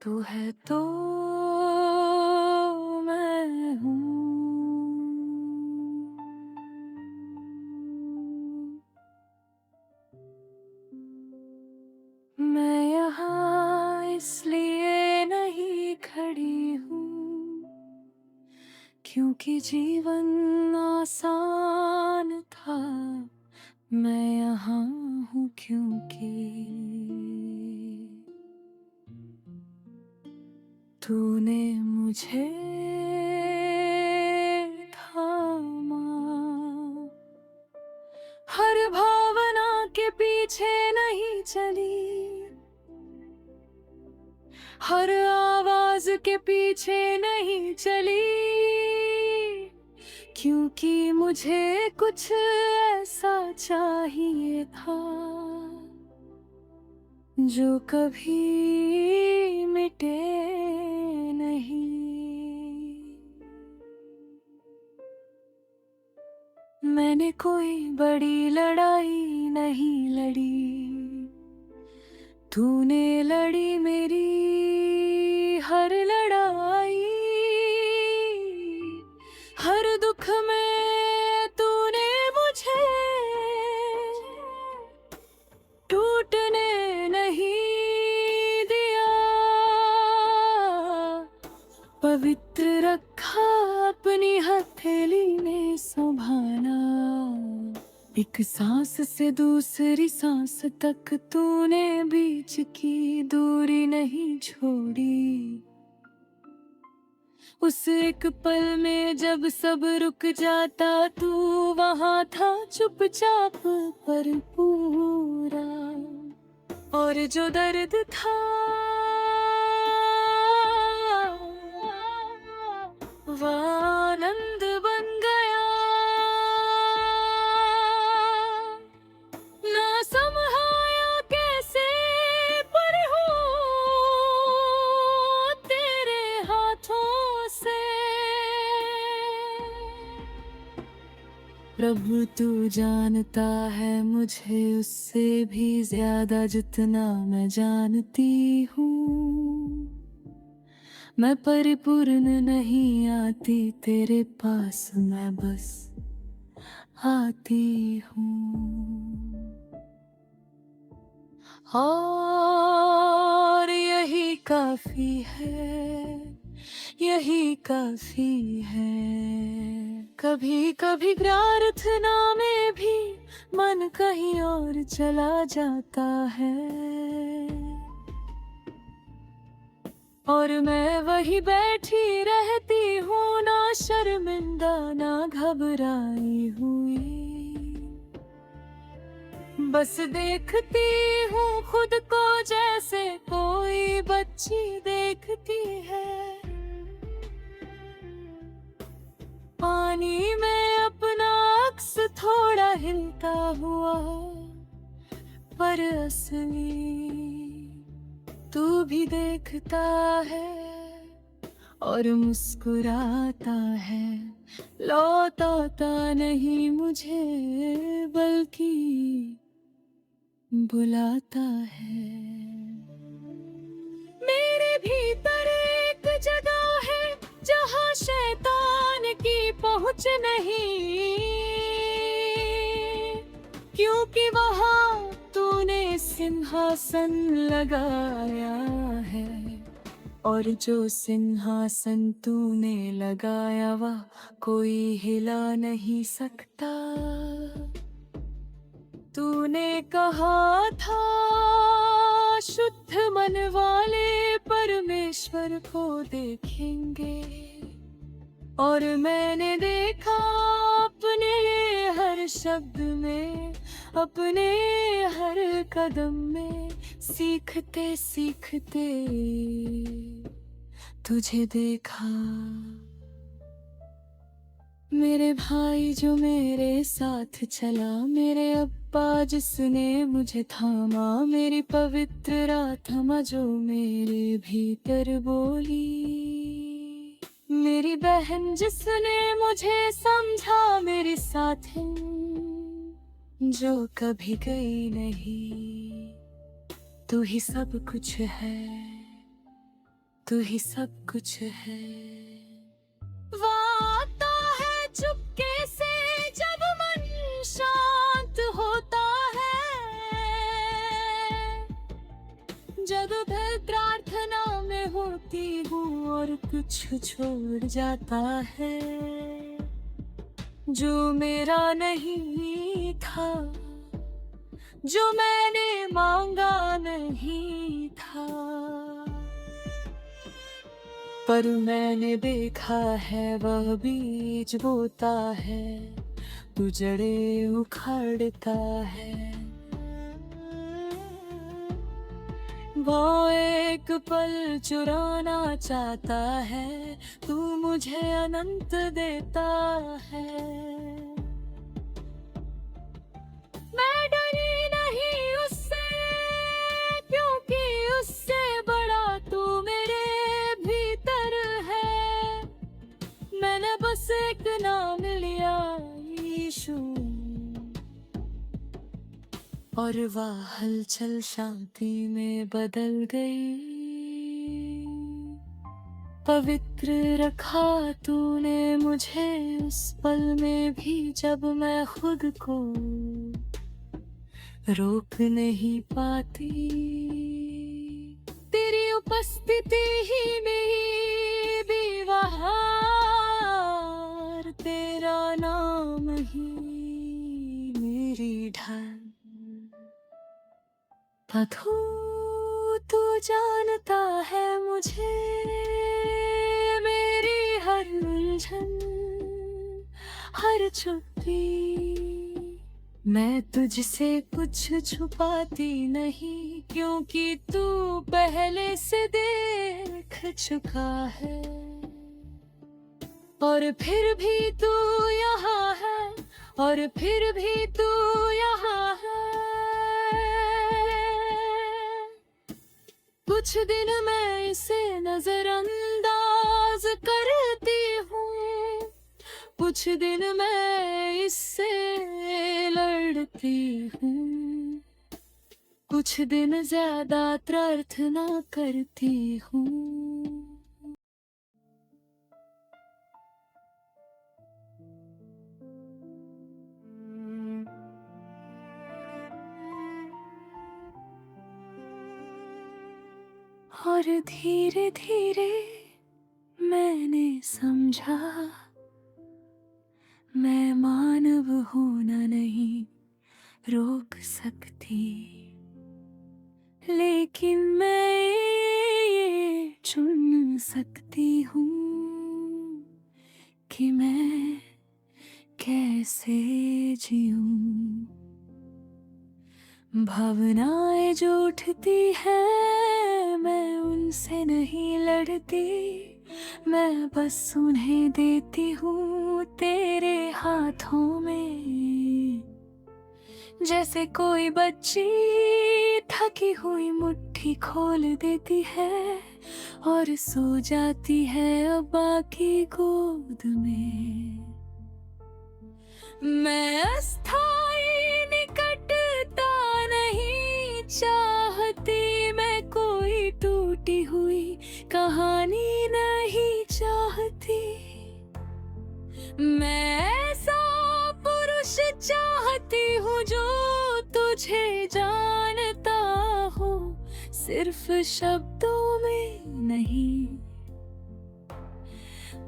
तू है तो मैं हूँ। मैं यहाँ इसलिए नहीं खड़ी हूँ क्योंकि जीवन आसान था। मैं यहाँ हूँ क्योंकि तूने मुझे थामा। हर भावना के पीछे नहीं चली, हर आवाज के पीछे नहीं चली, क्योंकि मुझे कुछ ऐसा चाहिए था जो कभी मिटे नहीं। मैंने कोई बड़ी लड़ाई नहीं लड़ी, तूने लड़ी मेरी हर लड़ाई। हर दुख में तूने मुझे टूटने नहीं दिया, पवित्र रखा अपनी हथेली में संभाला। एक सांस से दूसरी सांस तक तूने बीच की दूरी नहीं छोड़ी। उस एक पल में जब सब रुक जाता, तू वहां था चुपचाप पर पूरा। और जो दर्द था वह आनंद बन गया। ना समझाया कैसे पर हो तेरे हाथों से। प्रभु तू जानता है मुझे उससे भी ज्यादा जितना मैं जानती हूँ। मैं परिपूर्ण नहीं आती तेरे पास, मैं बस आती हूँ। और यही काफी है, यही काफी है। कभी कभी प्रार्थना में भी मन कहीं और चला जाता है, और मैं वही बैठी रहती हूँ, ना शर्मिंदा ना घबराई हुई। बस देखती हूँ खुद को जैसे कोई बच्ची देखती है। पानी में अपना अक्स थोड़ा हिलता हुआ, पर असली तू भी देखता है और मुस्कुराता है। लौटाता नहीं मुझे बल्कि बुलाता है। मेरे भीतर एक जगह है जहाँ शैतान की पहुँच नहीं, क्योंकि वहाँ तूने सिंहासन लगाया है। और जो सिंहासन तूने लगाया वह कोई हिला नहीं सकता। तूने कहा था शुद्ध मन वाले परमेश्वर को देखेंगे, और मैंने देखा अपने हर शब्द में, अपने हर कदम में, सीखते सीखते तुझे देखा। मेरे भाई जो मेरे साथ चला, मेरे अब्बा जिसने मुझे थामा, मेरी पवित्र आत्मा जो मेरे भीतर बोली, मेरी बहन जिसने मुझे समझा, मेरी साथी जो कभी गई नहीं। तू ही सब कुछ है, तू ही सब कुछ है। वो आता है चुपके से जब मन शांत होता है, जब भी प्रार्थना में होती हूँ और कुछ छोड़ जाता है जो मेरा नहीं था, जो मैंने मांगा नहीं था। पर मैंने देखा है वह बीज बोता है, तू जड़ें उखाड़ता है। वो एक पल चुराना चाहता है, तू मुझे अनंत देता है। मैं डरी नहीं उससे, क्योंकि उससे बड़ा तू मेरे भीतर है। मैंने बस एक नाम लिया, यीशु, और वह हलचल शांति में बदल गई। पवित्र रखा तूने मुझे उस पल में भी, जब मैं खुद को रोक नहीं पाती। तेरी उपस्थिति ही में भी बहार, तेरा नाम ही मेरी ढाल। तू जानता है मुझे, मेरी हर उलझन, हर चुप्पी। मैं तुझसे कुछ छुपाती नहीं, क्योंकि तू पहले से देख चुका है। और फिर भी तू यहाँ है, और फिर भी तू यहाँ है। कुछ दिन मैं इसे नजरअंदाज करती हूँ, कुछ दिन मैं इससे लड़ती हूँ, कुछ दिन ज्यादा प्रार्थना करती हूँ। और धीरे धीरे मैंने समझा, मैं मानव होना नहीं रोक सकती, लेकिन मैं ये चुन सकती हूँ कि मैं कैसे जीऊँ। भावनाएं जो उठती हैं, मैं उनसे नहीं लड़ती, मैं बस उन्हें देती हूँ तेरे हाथों में। जैसे कोई बच्ची थकी हुई मुट्ठी खोल देती है और सो जाती है अब्बा की गोद में। मैं अस्थायी निकटता नहीं चाहती, मैं कोई टूटी हुई कहानी नहीं चाहती। मैं ऐसा पुरुष चाहती हूँ जो तुझे जानता हो, सिर्फ शब्दों में नहीं,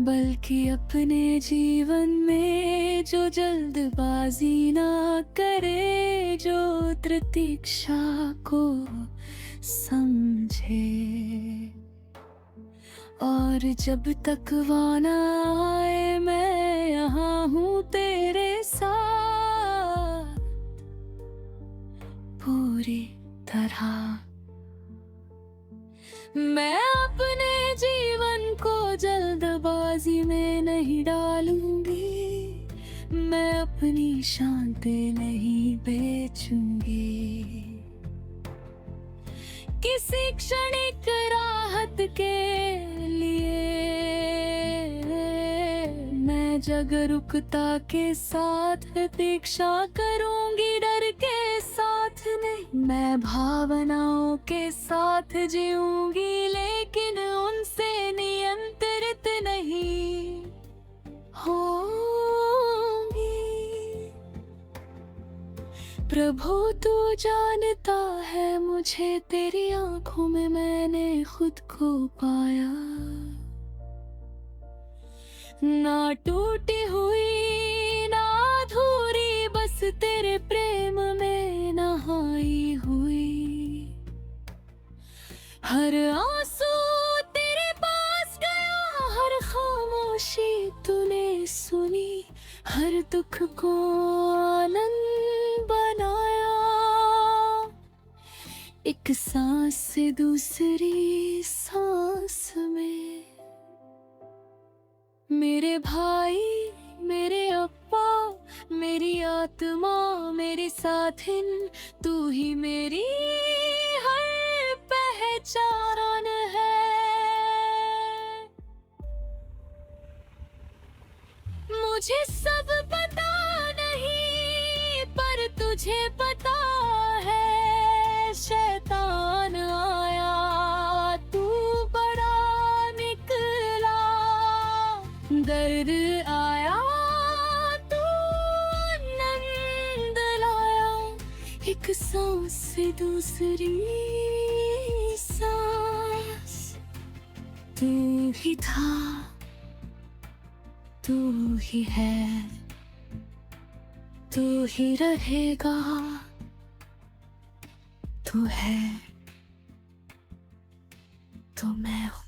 बल्कि अपने जीवन में। जो जल्दबाजी ना करे, जो प्रतीक्षा को समझे, और जब तक वाना आए मैं यहाँ हूँ तेरे साथ पूरी तरह। मैं अपने जीवन को जल्दबाजी में नहीं डालूंगी, मैं अपनी शांति नहीं बेचूंगी। किसी क्षणिक राहत के लिए मैं जागरूकता के साथ प्रतीक्षा करूंगी, डर के साथ साथ नहीं, मैं भावनाओं के साथ जीऊंगी, लेकिन उनसे नियंत्रित नहीं होंगी। प्रभु तू जानता है मुझे, तेरी आंखों में मैंने खुद को पाया। ना टूटी हुई ना अधूरी, बस तेरे प्रेम में नहाई हुई। हर आंसू तेरे पास गया, हर खामोशी तूने सुनी, हर दुख को आनंद बनाया। एक सांस से दूसरी सांस में, मेरे भाई मेरे अप्पा, मेरी आत्मा मेरी साथिन, तू ही मेरी हर पहचान है। मुझे सब पता नहीं, पर तुझे पता है, शैतान आया तू बड़ा निकला, दर्द आया तू आनंद लाया। एक सांस से दूसरी सांस, तू ही था तू ही है, तू ही रहेगा, तू है तो मैं हूँ।